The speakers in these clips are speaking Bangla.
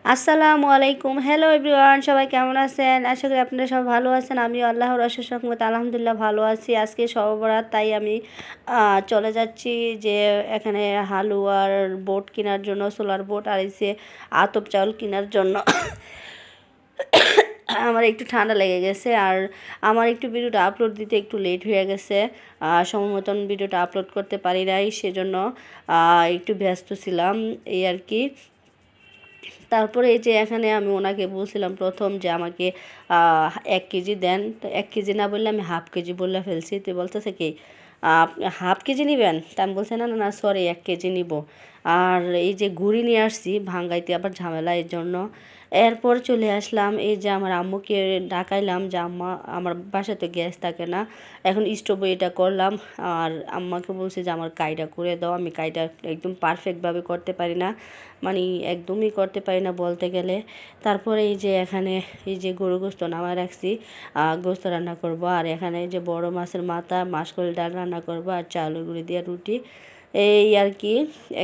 আসসালামু আলাইকুম। হ্যালো এভরিওয়ান, সবাই কেমন আছেন? আশা করি আপনারা সবাই ভালো আছেন। আমিও আল্লাহর অশেষ রহমতে আলহামদুলিল্লাহ ভালো আছি। আজকে শবে বরাত, তাই আমি চলে যাচ্ছি যে এখানে হালুয়ার বোট কেনার জন্য, সোলার বোট, আর এসে আতপ চাউল কেনার জন্য। আমার একটু ঠান্ডা লেগে গেছে, আর আমার একটু ভিডিওটা আপলোড দিতে একটু লেট হয়ে গেছে। সময় মতন ভিডিওটা আপলোড করতে পারি নাই, সেজন্য একটু ব্যস্ত ছিলাম, এই আর কি। তারপরে এই যে এখানে আমি ওনাকে বলছিলাম প্রথম যে আমাকে 1 কেজি দেন। তো 1 কেজি না বললে আমি হাফ কেজি বলে ফেলছি। তো বলতেছে কি হাফ কেজি নেবেন? তা আমি বলছি না না না, সরি, 1 কেজি নিব। আর এই যে ঘুড়ি নিয়ে আসছি ভাঙ্গাইতে আবার ঝামেলা, এর জন্য। এরপর চলে আসলাম, এই যে আমার আম্মুকে ডাকাইলাম যে আম্মা, আমার বাসাতে গ্যাস থাকে না, এখন স্টোভে এটা করলাম। আর আম্মাকে বলছি যে আমার কাইটা করে দাও, আমি কাইটা একদম পারফেক্টভাবে করতে পারি না, মানে একদমই করতে পারি না বলতে গেলে। তারপরে এই যে এখানে এই যে গরু গোস্ত নামায় রাখছি, গোস্ত রান্না করব। আর এখানে এই যে বড় মাছের মাথা, মাসকলি ডাল রান্না করব, আর চাউলের গুঁড়ি দিয়ে রুটি, এই আর কি।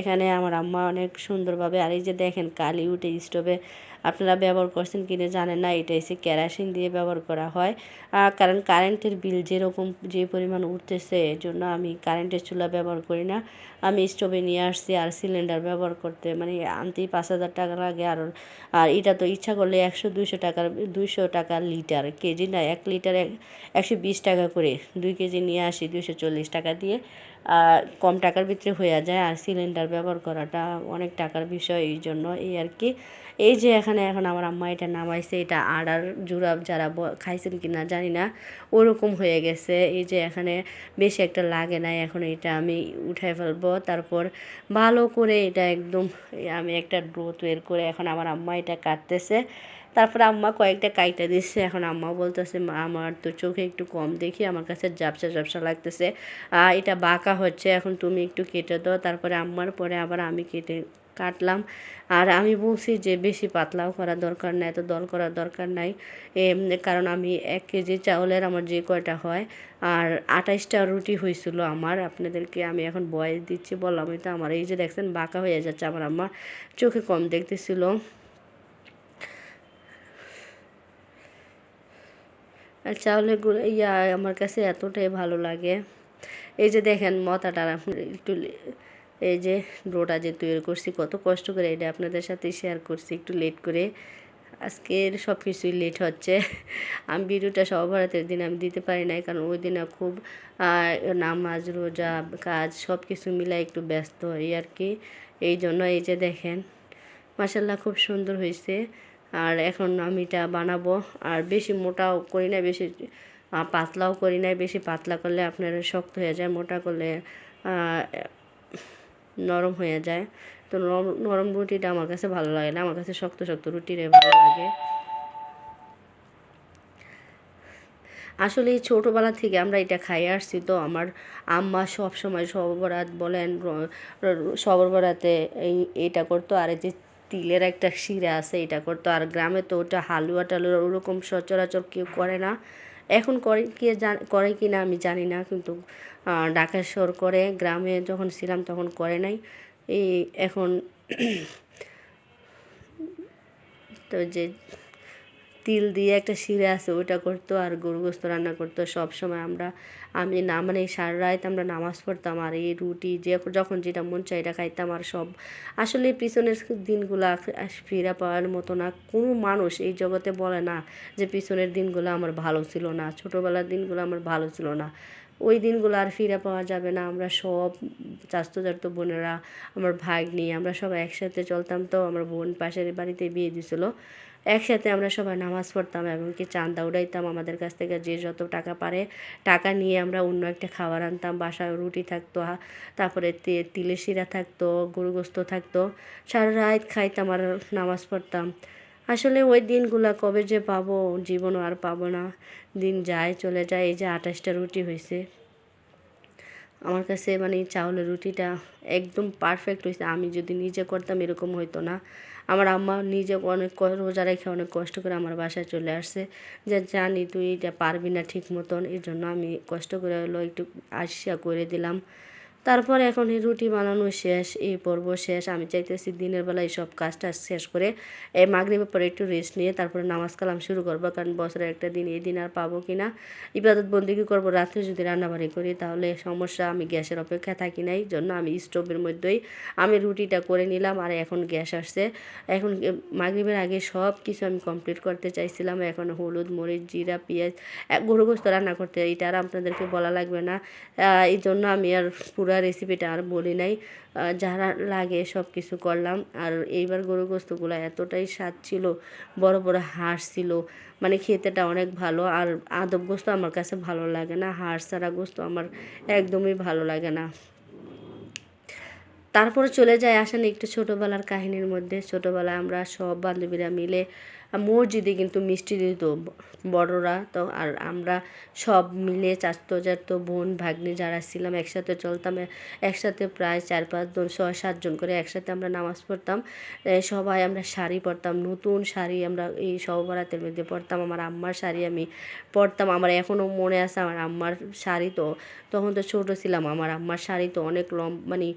এখানে আমার আম্মা অনেক সুন্দরভাবে, আর এই যে দেখেন কালি উঠে স্টোভে। আপনারা ব্যবহার করছেন কিনা জানেন না, এটা এসে কেরোসিন দিয়ে ব্যবহার করা হয়। কারণ কারেন্টের বিল যেরকম যে পরিমাণ উঠতেছে, এর জন্য আমি কারেন্টের চুলা ব্যবহার করি না। আমি স্টোভে নিয়ে আসছি, আর সিলিন্ডার ব্যবহার করতে মানে আনতেই 5,000 টাকা লাগে। আর এটা তো ইচ্ছা করলে 200 টাকা লিটার, কেজি না, 1 লিটার 120 টাকা করে। 2 কেজি নিয়ে আসি 240 টাকা দিয়ে। কম টাকার ভিতরে হয়ে যায়, আর সিলিন্ডার ব্যবহার করাটা অনেক টাকার বিষয়, এই জন্য, এই আর কি। এই যে এখানে এখন আমার আম্মা এটা নামাইছে, এটা আড়ার জুরাব যারা খাইছেন কি না জানি না, ওরকম হয়ে গেছে। এই যে এখানে বেশি একটা লাগে না, এখন এটা আমি উঠাই ফেলবো। তারপর ভালো করে এটা একদম আমি একটা ডো তৈরি করে এখন আমার আম্মা এটা কাটতেছে। তারপরে আম্মা কয়েকটা কাইটা দিচ্ছে। এখন আম্মা বলতেছে, মা আমার তো চোখে একটু কম দেখি, আমার কাছে ঝাপসা ঝাপসা লাগতেছে, এটা বাঁকা হচ্ছে, এখন তুমি একটু কেটে দাও। তারপরে আম্মার পরে আবার আমি কেটে কাটলাম। আর আমি বলছি যে বেশি পাতলাও করার দরকার নাই, এত দল করার দরকার নাই, কারণ আমি 1 কেজি চাউলের আমার যে কয়টা হয়, আর 28টা রুটি হয়েছিল আমার। আপনাদেরকে আমি এখন বয়স দিচ্ছি, বললামই তো, আমার এই যে দেখছেন বাঁকা হয়ে যাচ্ছে, আমার আম্মা চোখে কম দেখতেছিল। আর চাউলের গুঁড়ো আমার কাছে এতটাই ভালো লাগে। এই যে দেখেন মতাটা একটু, এই যে ডোটা যে তৈরি করছি কত কষ্ট করে, এটা আপনাদের সাথে শেয়ার করছি একটু লেট করে। আজকের সব কিছুই লেট হচ্ছে। আমি ভিডিওটা সব বরাতের দিন আমি দিতে পারি নাই, কারণ ওই দিনে খুব নামাজ রোজা কাজ সব কিছু মিলাই একটু ব্যস্ত, এই আর কি। এই জন্য এই যে দেখেন মাসাল্লাহ খুব সুন্দর হয়েছে। আর এখন আমি এটা বানাবো। আর বেশি মোটাও করি না, বেশি পাতলাও করি না। বেশি পাতলা করলে আপনার শক্ত হয়ে যায়, মোটা করলে নরম হয়ে যায়। তো নরম রুটিটা আমার কাছে ভালো লাগে না, আমার কাছে শক্ত শক্ত রুটিটাই ভালো লাগে। আসলে এই ছোটোবেলা থেকে আমরা এটা খাইয়ে আসছি, তো আমার আম্মা সব সময় শবে বরাত বলেন, শবে বরাতে এটা করতো। আর এই যে তিলের একটা শিরা আছে, এটা করতো। আর গ্রামে তো ওটা হালুয়া টালুয়া ওরকম সচরাচর কেউ করে না। এখন করে কি না আমি জানি না, কিন্তু ঢাকা শহর করে, গ্রামে যখন ছিলাম তখন করে নাই। এই এখন তো যে তিল দিয়ে একটা শিরা আছে ওইটা করতো, আর গরু গোস্ত রান্না করতো। সব সময় আমি না মানে সারা রাত আমরা নামাজ পড়তাম, আর এই রুটি যে যখন যেটা মন চাই এটা খাইতাম। আর সব আসলে পিছনের দিনগুলো ফিরে পাওয়ার মতো না। কোনো মানুষ এই জগতে বলে না যে পিছনের দিনগুলো আমার ভালো ছিল না, ছোটোবেলার দিনগুলো আমার ভালো ছিল না। ওই দিনগুলো আর ফিরে পাওয়া যাবে না। আমরা সব চাচাতো বোনেরা, আমার ভাগ্নি, আমরা সবাই একসাথে চলতাম। তো আমার বোন পাশের বাড়িতে বিয়ে দিয়েছিলো, একসাথে আমরা সবাই নামাজ পড়তাম, এমনকি চাঁদা উড়াইতাম। আমাদের কাছ থেকে যে যত টাকা পারে টাকা নিয়ে আমরা অন্য একটা খাবার আনতাম। বাসায় রুটি থাকতো, তারপরে তিলের শিরা থাকতো, গরু গোস্ত থাকতো, সারা রাত খাইতাম আর নামাজ পড়তাম। আসলে ওই দিনগুলো কবে যে পাবো, জীবনও আর পাবো না। দিন যায় চলে যায়। এই যে 28টা রুটি হয়েছে আমার কাছে, মানে চাউলের রুটিটা একদম পারফেক্ট হয়েছে। আমি যদি নিজে করতাম এরকম হইতো না। আমার আম্মা নিজে অনেক রোজা রেখে অনেক কষ্ট করে আমার বাসায় চলে আসছে, যে জানি তুই এটা পারবি না ঠিক মতন, এই জন্য আমি কষ্ট করে হলো একটু আসিয়া করে দিলাম। তারপর এখন এই রুটি বানানো শেষ, এই পর্ব শেষ। আমি চাইতেছি দিনের বেলায় সব কাজটা শেষ করে এই মাগরিবের পরে একটু রেস্ট নিয়ে তারপরে নামাজ কালাম শুরু করবো, কারণ বছরের একটা দিন, এই দিন আর পাবো কি না ইবাদত বন্দিগি করবো। রাত্রে যদি রান্নাবাড়ি করি তাহলে সমস্যা, আমি গ্যাসের অপেক্ষা থাকি নাই, জন্য আমি স্টোভের মধ্যেই আমি রুটিটা করে নিলাম। আর এখন গ্যাস আসছে, এখন মাগরিবের আগে সব কিছু আমি কমপ্লিট করতে চাইছিলাম। এখন হলুদ, মরিচ, জিরা, পেঁয়াজ, গরু গোস্ত রান্না করতে, এটা আর আপনাদেরকে বলা লাগবে না। এই জন্য আমি আর পুরা রেসিপিটা আর বলি নাই, যারা লাগে সব কিছু করলাম। আর এইবার গরু গোস্তগুলো এতটাই স্বাদ ছিল, বড় বড় হাঁস ছিল, মানে খেতেটা অনেক ভালো। আর আদব গোস্ত আমার কাছে ভালো লাগে না, হাঁস ছাড়া গোস্ত আমার একদমই ভালো লাগে না। তারপরে চলে যায় আসেন একটু ছোটোবেলার কাহিনীর মধ্যে। ছোটোবেলায় আমরা সব বান্ধবীরা মিলে মসজিদে কিন্তু মিষ্টি দিত বড়রা তো, আর আমরা সব মিলে চাচতো বোন ভাগ্নি যারা ছিলাম একসাথে চলতাম, একসাথে প্রায় 4-5 জন 6-7 জন করে একসাথে আমরা নামাজ পড়তাম। সবাই আমরা শাড়ি পরতাম, নতুন শাড়ি আমরা এই সব বরাতের মধ্যে পরতাম। আমার আম্মার শাড়ি আমি পরতাম, আমার এখনও মনে আছে আমার আম্মার শাড়ি। তো তখন তো ছোটো ছিলাম, আমার আম্মার শাড়ি তো অনেক মানে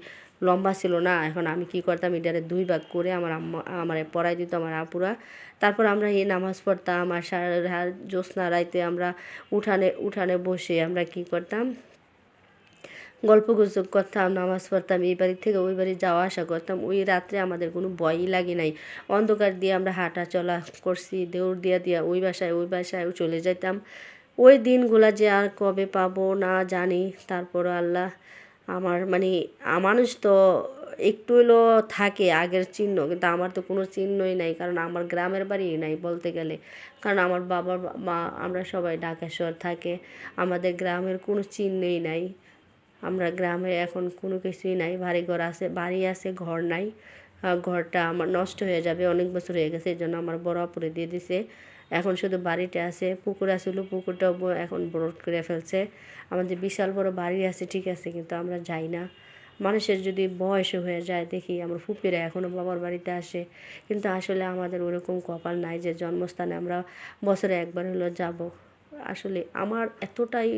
লম্বা ছিল না। এখন আমি কি করতাম, এটারে 2 ভাগ করে আমার আম্মা আমার পরাই দিত আমার আপুরা। তারপর আমরা এই নামাজ পড়তাম। আর সারা জ্যোৎস্না রাইতে আমরা উঠানে বসে আমরা কি করতাম, গল্প গুজব করতাম, নামাজ পড়তাম, এই বাড়ি থেকে ওই বাড়ি যাওয়া আসা করতাম। ওই রাত্রে আমাদের কোনো ভয়ই লাগে নাই, অন্ধকার দিয়ে আমরা হাঁটা চলা করছি, দৌড় দিয়া ওই বাসায় চলে যেতাম। ওই দিনগুলা যে আর কবে পাবো না জানি। তারপর আল্লাহ আমার মানে মানুষ তো একটু হলেও থাকে আগের চিহ্ন, কিন্তু আমার তো কোনো চিহ্নই নাই, কারণ আমার গ্রামের বাড়ি নাই বলতে গেলে। কারণ আমার বাবা মা আমরা সবাই ঢাকা শহর থাকে, আমাদের গ্রামের কোনো চিহ্নই নাই। আমরা গ্রামে এখন কোনো কিছুই নাই, বাড়ি আছে ঘর নাই। ঘরটা আমার নষ্ট হয়ে যাবে, অনেক বছর হয়ে গেছে, এই জন্য আমার বড় আপুরে দিয়ে দিছে। এখন শুধু বাড়িটা আছে, পুকুর আছিল, পুকুরটাও এখন বরোধ করে ফেলছে। আমাদের বিশাল বড় বাড়ি আছে ঠিক আছে, কিন্তু আমরা যাই না। মানুষের যদি বয়স হয়ে যায় দেখি আমার ফুপিরা এখনও বাবার বাড়িতে আসে, কিন্তু আসলে আমাদের ওরকম কপাল নাই যে জন্মস্থানে আমরা বছরে একবার হলো যাব। আসলে আমার এতটাই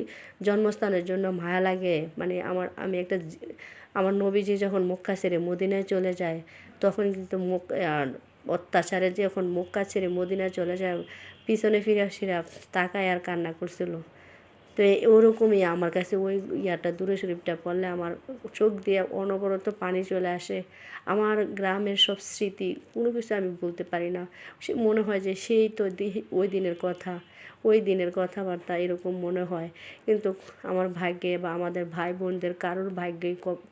জন্মস্থানের জন্য মায়া লাগে, মানে আমি আমার নবীজি যখন মক্কা ছেড়ে মদিনায় চলে যায়, তখন কিন্তু অত্যাচারে যখন মক্কা ছেড়ে মদিনায় চলে যায়, পিছনে ফিরা তাকায় আর কান্না করছিল। তো ওরকমই আমার কাছে ওই দুরূদ শরীফটা পড়লে আমার চোখ দিয়ে অনবরত পানি চলে আসে। আমার গ্রামের সব স্মৃতি কোনো কিছু আমি বলতে পারি না, সে মনে হয় যে সেই তো ওই দিনের কথা, ওই দিনের কথাবার্তা এরকম মনে হয়। কিন্তু আমার ভাগ্যে বা আমাদের ভাই বোনদের কারোর ভাগ্যে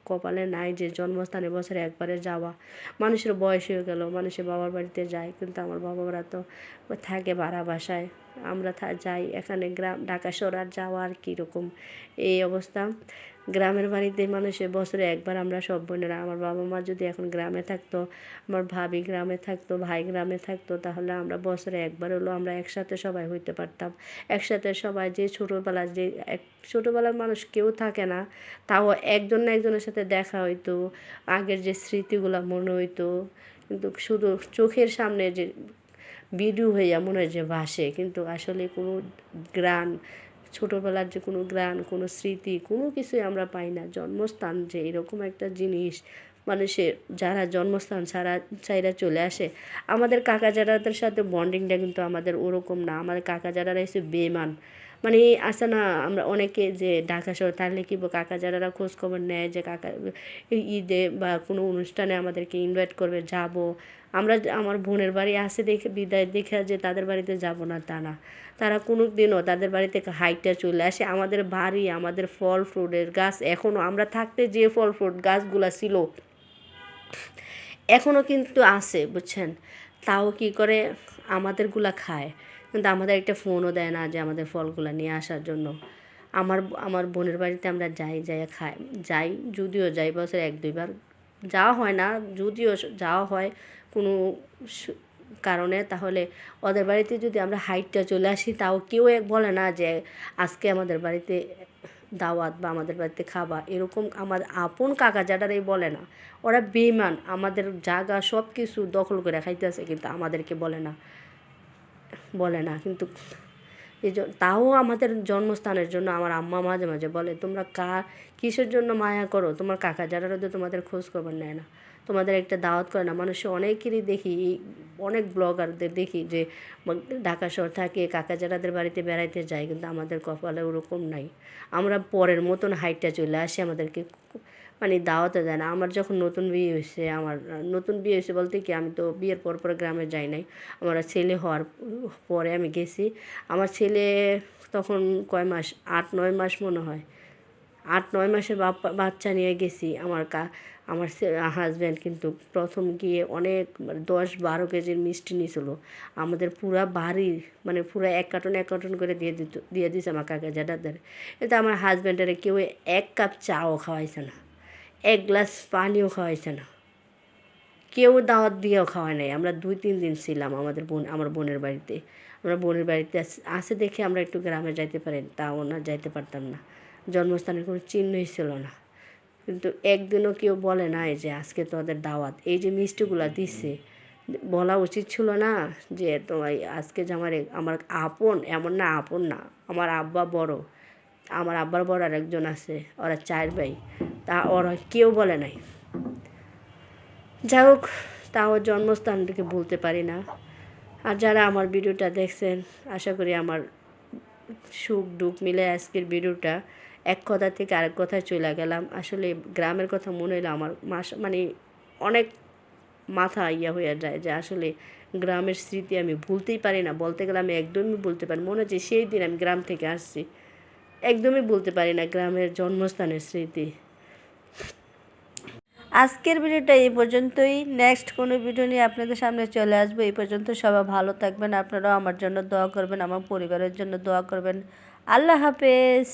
কপালে নাই যে জন্মস্থানে বছরে একবারে যাওয়া। মানুষের বয়স হয়ে গেল, মানুষের বাবার বাড়িতে যায়, কিন্তু আমার বাবারা তো থাকে ভাড়া বাসায়, আমরা যাই এখানে ঢাকা শহর আর যাওয়া আর কীরকম এই অবস্থা। গ্রামের বাড়িতে মানুষের বছরে একবার আমরা সব বোনেরা, আমার বাবা মা যদি এখন গ্রামে থাকতো, আমার ভাবি গ্রামে থাকতো, ভাই গ্রামে থাকতো, তাহলে আমরা বছরে একবার হলো আমরা একসাথে সবাই হইতে পারতাম। একসাথে সবাই যে ছোটোবেলার মানুষ কেউ থাকে না, তাও একজন না একজনের সাথে দেখা হইতো, আগের যে স্মৃতিগুলো মনে হইতো। কিন্তু শুধু চোখের সামনে যে ভিডিও হইয়া মনে হয় যে ভাসে, কিন্তু আসলে কোনো গ্রান, ছোটোবেলার যে কোনো গ্রান, কোনো স্মৃতি, কোনো কিছুই আমরা পাই না। জন্মস্থান যে এরকম একটা জিনিস, মানুষের যারা জন্মস্থান ছাইরা চলে আসে, আমাদের কাকা জারাদের সাথে বন্ডিংটা কিন্তু আমাদের ওরকম না। আমাদের কাকা জারারা এসে বেমান, মানে আসে না, আমরা অনেকে যে ঢাকা শহর থাকলে কি কাকা যারা খোঁজ খবর নেয় যে কাকা ঈদে বা কোনো অনুষ্ঠানে আমাদেরকে ইনভাইট করবে, যাব আমরা। আমার বোনের বাড়ি আসে দেখে বিদায় দেখে যে তাদের বাড়িতে যাব না তা না, তারা কোনো দিনও তাদের বাড়ি থেকে হাইটটা চলে আসে। আমাদের বাড়ি, আমাদের ফল ফ্রুটের গাছ এখনও, আমরা থাকতে যে ফল ফ্রুট গাছগুলা ছিল এখনও কিন্তু আছে বুঝছেন, তাও কি করে আমাদেরগুলা খায়, কিন্তু আমাদের একটা ফোনও দেয় না যে আমাদের ফলগুলা নিয়ে আসার জন্য। আমার আমার বোনের বাড়িতে আমরা যাই, যদিও যাই বছরে 1-2 বার যাওয়া হয় না, যদিও যাওয়া হয় কোনো কারণে, তাহলে ওদের বাড়িতে যদি আমরা হাইটটা চলে আসি তাও কেউ বলে না যে আজকে আমাদের বাড়িতে দাওয়াত বা আমাদের বাড়িতে খাবা, এরকম আমার আপন কাকা যাটারাই বলে না। ওরা বেইমান, আমাদের জায়গা সব কিছু দখল করে খাইতেছে, কিন্তু আমাদেরকে বলে না। কিন্তু তাও আমাদের জন্মস্থানের জন্য আমার আম্মা মাঝে মাঝে বলে, তোমরা কিসের জন্য মায়া করো, তোমার কাকা যারা তো তোমাদের খোঁজ খবর নেয় না, তোমাদের একটা দাওয়াত করে না। মানুষ অনেকেরই দেখি, অনেক ব্লগারদের দেখি যে ঢাকা শহর থাকে, কাকা যারাদের বাড়িতে বেড়াইতে যায়, কিন্তু আমাদের কপালে ওরকম নাই। আমরা পরের মতন হাইটটা চলে আসি, আমাদেরকে মানে দাওয়াতে দেয় না। আমার যখন নতুন বিয়ে হয়েছে, নতুন বিয়ে হয়েছে বলতে কি, আমি তো বিয়ের পর গ্রামে যাই নাই, আমার ছেলে হওয়ার পরে আমি গেছি। আমার ছেলে তখন কয় মাস, 8-9 মাস মনে হয়, 8-9 মাসের বাচ্চা নিয়ে গেছি। আমার হাজব্যান্ড কিন্তু প্রথম গিয়ে অনেক 10-12 কেজির মিষ্টি নিয়েছিল। আমাদের পুরা বাড়ি মানে পুরো এক কার্টন করে দিয়ে দিছে আমার কাকা জ্যাঠাদের। কিন্তু আমার হাজব্যান্ডের কেউ 1 কাপ চাও খাওয়াইছে না, 1 গ্লাস পানিও খাওয়াইছে না, কেউ দাওয়াত দিয়েও খাওয়ায় নাই। আমরা 2-3 দিন ছিলাম আমার বোনের বাড়িতে। আমরা বোনের বাড়িতে আসে দেখে আমরা একটু গ্রামে যাইতে পারি, তাও না, যাইতে পারতাম না। জন্মস্থানের কোনো চিহ্নই ছিল না। কিন্তু একদিনও কেউ বলে নাই যে আজকে তোদের দাওয়াত। এই যে মিষ্টিগুলা দিচ্ছে, বলা উচিত ছিল না যে তোমার আজকে যে আমার আপন, এমন না আপন না, আমার আব্বা বড়, আমার আব্বার বড় আর একজন আছে, ওরা 4 ভাই, তা ওরা কেউ বলে নাই। যাই হোক, তাও জন্মস্থানটাকে ভুলতে পারি না। আর যারা আমার ভিডিওটা দেখছেন, আশা করি আমার সুখ দুঃখ মিলে আজকের ভিডিওটা, এক কথা থেকে আরেক কথায় চলে গেলাম। আসলে গ্রামের কথা মনে হলো আমার মানে অনেক মাথা হয়ে যায় যে আসলে গ্রামের স্মৃতি আমি ভুলতেই পারি না। বলতে গেলে আমি একদমই বলতে পারি, মনে হচ্ছে সেই দিন আমি গ্রাম থেকে আসছি। একদমই বলতে পারি না গ্রামের জন্মস্থানের স্মৃতি। আজকের ভিডিওটা এই পর্যন্তই। নেক্সট কোনো ভিডিও নিয়ে আপনাদের সামনে চলে আসবো। এই পর্যন্ত সবাই ভালো থাকবেন, আপনারাও আমার জন্য দোয়া করবেন, আমার পরিবারের জন্য দোয়া করবেন। আল্লাহ হাফেজ।